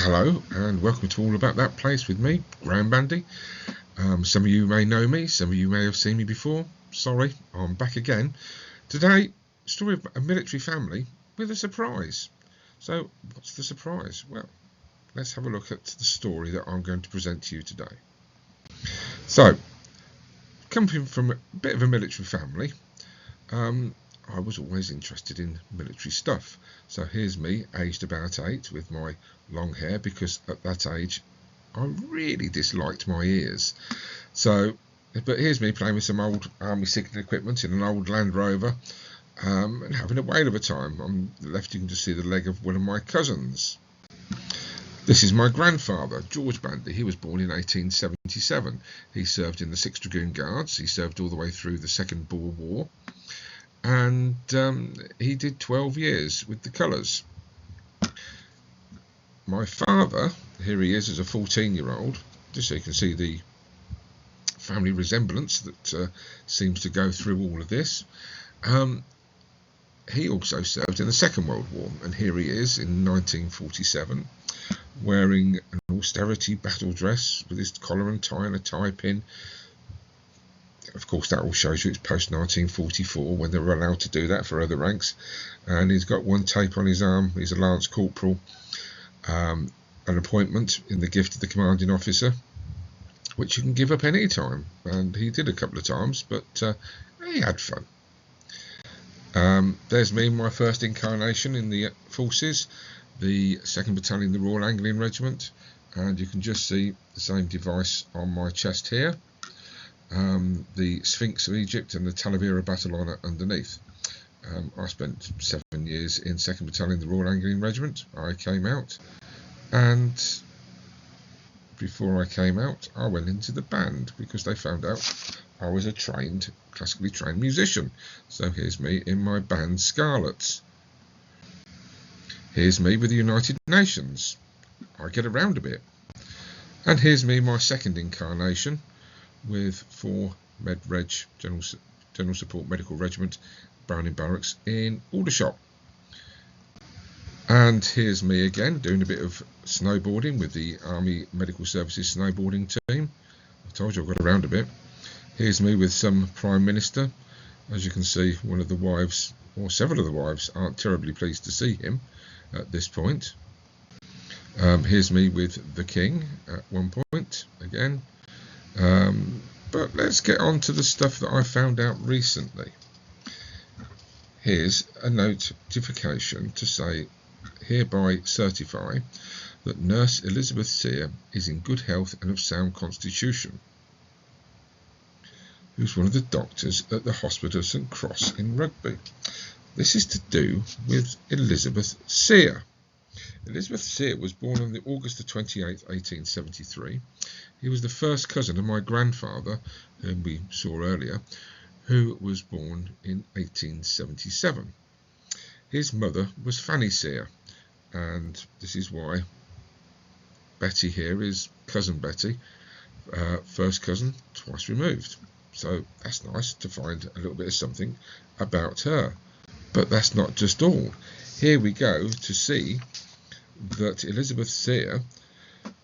Hello and welcome to All About That Place with me, Bandy. Some of you may know me, some of you may have seen me before. Sorry, I'm back again. Today, story of a military family with a surprise. So, what's the surprise? Well, let's have a look at the story that I'm going to present to you today. So, coming from a bit of a military family, I was always interested in military stuff. So here's me, aged about 8, with my long hair, because at that age I really disliked my ears. But here's me playing with some old army signal equipment in an old Land Rover, and having a whale of a time. On the left you can just see the leg of one of my cousins. This is my grandfather, George Bandy. He was born in 1877. He served in the 6th Dragoon Guards. He served all the way through the Second Boer War. And he did 12 years with the colours. My father, here he is as a 14-year-old, just so you can see the family resemblance that seems to go through all of this. He also served in the Second World War, and here he is in 1947, wearing an austerity battle dress with his collar and tie and a tie pin. Of course, that all shows you it's post-1944 when they were allowed to do that for other ranks. And he's got one tape on his arm. He's a Lance Corporal, an appointment in the gift of the commanding officer, which you can give up any time. And he did a couple of times, but he had fun. There's me, my first incarnation in the forces, the 2nd Battalion, the Royal Anglian Regiment. And you can just see the same device on my chest here. The Sphinx of Egypt and the Talavera battle honour underneath. I spent 7 years in 2nd Battalion, the Royal Anglian Regiment. I came out, and before I came out I went into the band because they found out I was a classically trained musician. So here's me in my band Scarlets. Here's me with the United Nations. I get around a bit. And here's me, my second incarnation, with 4 Med Reg, General Support Medical Regiment, Browning Barracks in Aldershot. And here's me again doing a bit of snowboarding with the Army Medical Services snowboarding team. I told you I got around a bit. Here's me with some Prime Minister. As you can see, one of the wives, or several of the wives, aren't terribly pleased to see him at this point. Here's me with the King at one point again. But let's get on to the stuff that I found out recently. Here's a notification to say, hereby certify that Nurse Elizabeth Sear is in good health and of sound constitution, who's one of the doctors at the Hospital of St Cross in Rugby. This is to do with Elizabeth Sear. Elizabeth Sear was born on August the 28th, 1873. He was the first cousin of my grandfather, whom we saw earlier, who was born in 1877. His mother was Fanny Sear, and this is why Betty here is cousin Betty, first cousin twice removed. So that's nice to find a little bit of something about her. But that's not just all. Here we go to see that Elizabeth Sear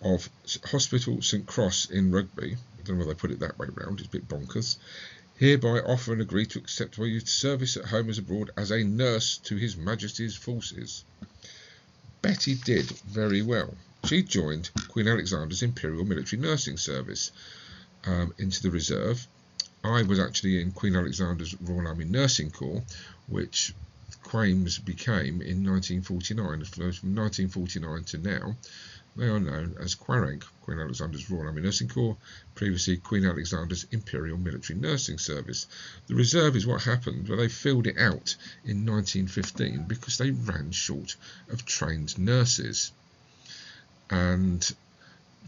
of Hospital St Cross in Rugby, I don't know whether they put it that way round, it's a bit bonkers, hereby offer and agree to accept for you service at home as abroad as a nurse to His Majesty's forces. Betty did very well. She joined Queen Alexander's Imperial Military Nursing Service into the reserve. I was actually in Queen Alexander's Royal Army Nursing Corps, which Quames became in 1949. From 1949 to now, they are known as Quarank, Queen Alexander's Royal Army Nursing Corps, previously Queen Alexander's Imperial Military Nursing Service. The reserve is what happened, where they filled it out in 1915 because they ran short of trained nurses. And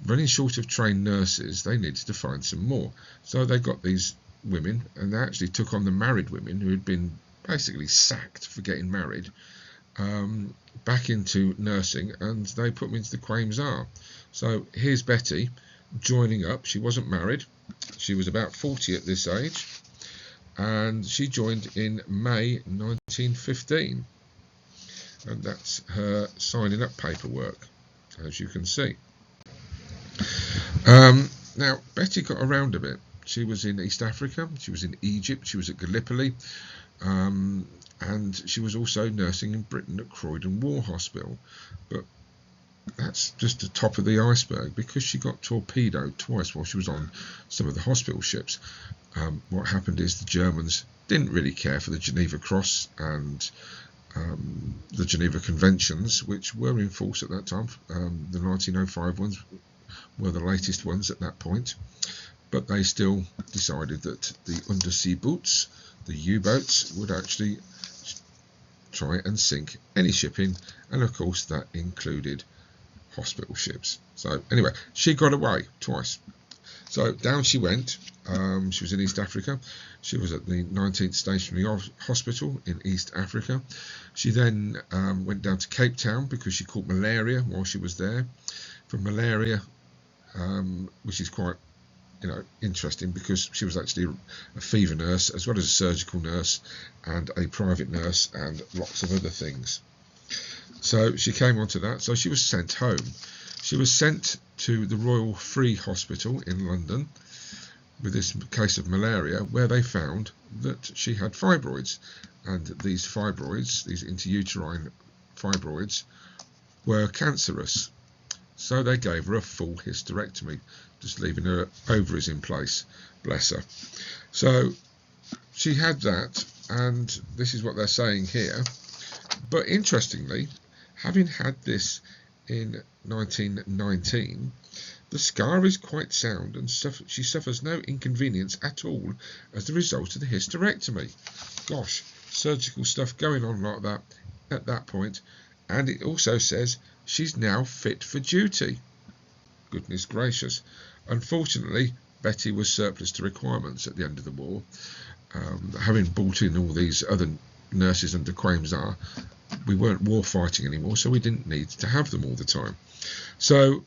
running short of trained nurses, they needed to find some more. So they got these women, and they actually took on the married women who had been basically sacked for getting married, back into nursing, and they put them into the Quames R. So here's Betty joining up. She wasn't married, she was about 40 at this age, and she joined in May 1915, and that's her signing up paperwork. as you can see. Now, Betty got around a bit. She was in East Africa, she was in Egypt, she was at Gallipoli, and she was also nursing in Britain at Croydon War Hospital. But that's just the top of the iceberg, because she got torpedoed twice while she was on some of the hospital ships. What happened is the Germans didn't really care for the Geneva Cross and the Geneva Conventions, which were in force at that time. The 1905 ones were the latest ones at that point, but they still decided that the undersea boats, the U-boats, would actually try and sink any shipping, and of course that included hospital ships. So anyway, she got away twice. So down she went. She was in East Africa. She was at the 19th Stationary Hospital in East Africa. She then went down to Cape Town because she caught malaria while she was there. From malaria, which is quite interesting, because she was actually a fever nurse as well as a surgical nurse and a private nurse and lots of other things. So she came onto that. So she was sent home. She was sent to the Royal Free Hospital in London with this case of malaria, where they found that she had fibroids, and these fibroids, these interuterine fibroids, were cancerous. So they gave her a full hysterectomy, just leaving her ovaries in place. Bless her. So she had that, and this is what they're saying here. But interestingly, having had this in 1919, the scar is quite sound, and she suffers no inconvenience at all as a result of the hysterectomy. Gosh, surgical stuff going on like that at that point. And it also says she's now fit for duty. Goodness gracious. Unfortunately, Betty was surplus to requirements at the end of the war. Having brought in all these other nurses under Quaimsar, we weren't war fighting anymore, so we didn't need to have them all the time. So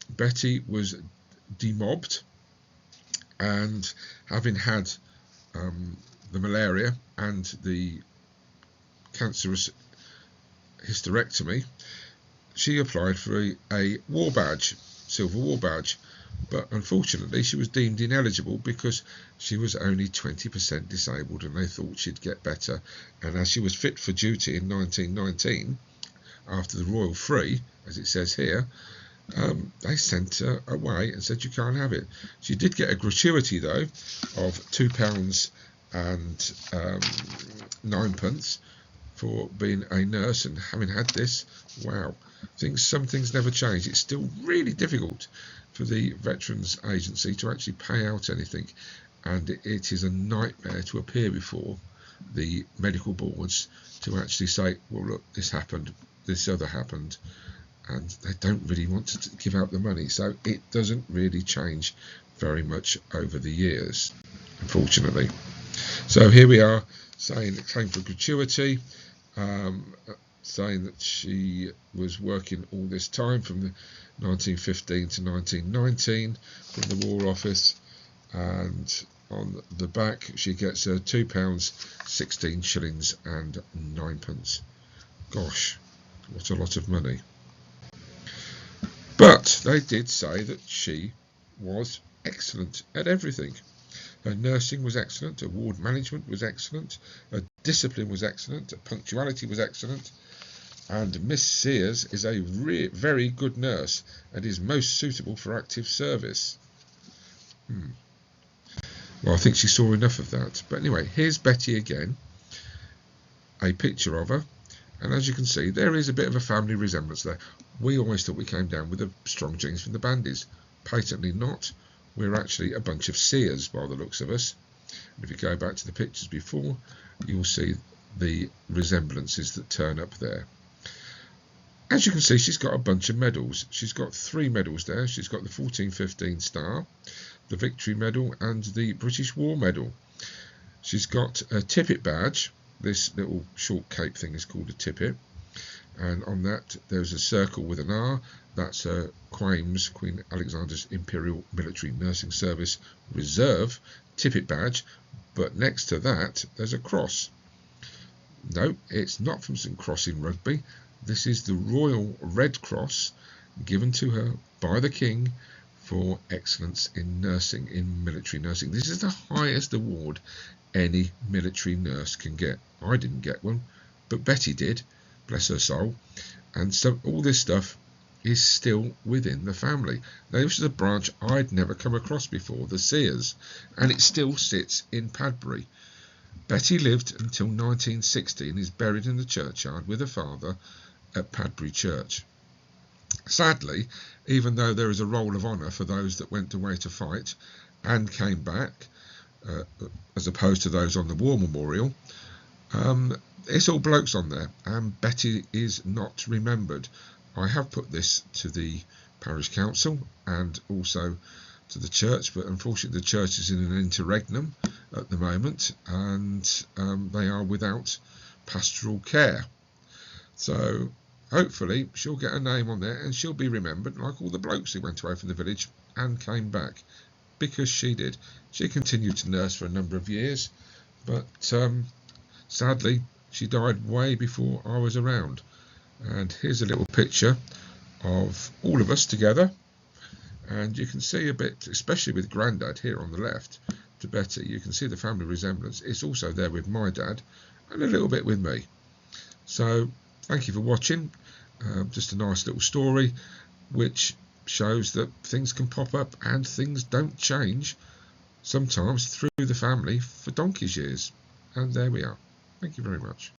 Betty was demobbed, and having had the malaria and the cancerous hysterectomy, she applied for a war badge, silver war badge, but unfortunately she was deemed ineligible because she was only 20% disabled, and they thought she'd get better. And as she was fit for duty in 1919, after the Royal Free, as it says here, they sent her away and said you can't have it. She did get a gratuity though of £2 and 9p for being a nurse and having had this. Wow, some things never change. It's still really difficult for the Veterans Agency to actually pay out anything, and it is a nightmare to appear before the medical boards to actually say, well look, this happened, this other happened, and they don't really want to give out the money. So it doesn't really change very much over the years, unfortunately. So here we are saying claim for gratuity, saying that she was working all this time from the 1915 to 1919 from the War Office, and on the back she gets her £2, 16 shillings and 9p. Gosh, what a lot of money. But they did say that she was excellent at everything. Her nursing was excellent, her ward management was excellent, her discipline was excellent, her punctuality was excellent, and Miss Sears is a very good nurse and is most suitable for active service. Well, I think she saw enough of that. But anyway, here's Betty again, a picture of her, and as you can see, there is a bit of a family resemblance there. We always thought we came down with the strong genes from the Bandys. Patently not. We're actually a bunch of Sears by the looks of us. And if you go back to the pictures before, you'll see the resemblances that turn up there. As you can see, she's got a bunch of medals. She's got 3 medals there. She's got the 1415 Star, the Victory Medal, and the British War Medal. She's got a tippet badge. This little short cape thing is called a tippet, and on that there's a circle with an R. That's her Quames, Queen Alexander's Imperial Military Nursing Service Reserve tippet badge, but next to that there's a cross. No, it's not from St Cross in Rugby. This is the Royal Red Cross, given to her by the king for excellence in nursing, in military nursing. This is the highest award any military nurse can get. I didn't get one, but Betty did, bless her soul. And so all this stuff is still within the family. Now, this is a branch I'd never come across before, the Sears, and it still sits in Padbury. Betty lived until 1960 and is buried in the churchyard with her father at Padbury Church. Sadly, even though there is a roll of honour for those that went away to fight and came back, as opposed to those on the war memorial, it's all blokes on there, and Betty is not remembered. I have put this to the parish council and also to the church, but unfortunately the church is in an interregnum at the moment, and they are without pastoral care. So hopefully she'll get a name on there and she'll be remembered like all the blokes who went away from the village and came back, because she did. She continued to nurse for a number of years, but sadly she died way before I was around. And here's a little picture of all of us together, and you can see a bit, especially with Grandad here on the left to Betty, you can see the family resemblance. It's also there with my dad and a little bit with me. So thank you for watching. Just a nice little story which shows that things can pop up and things don't change sometimes through the family for donkey's years. And there we are. Thank you very much.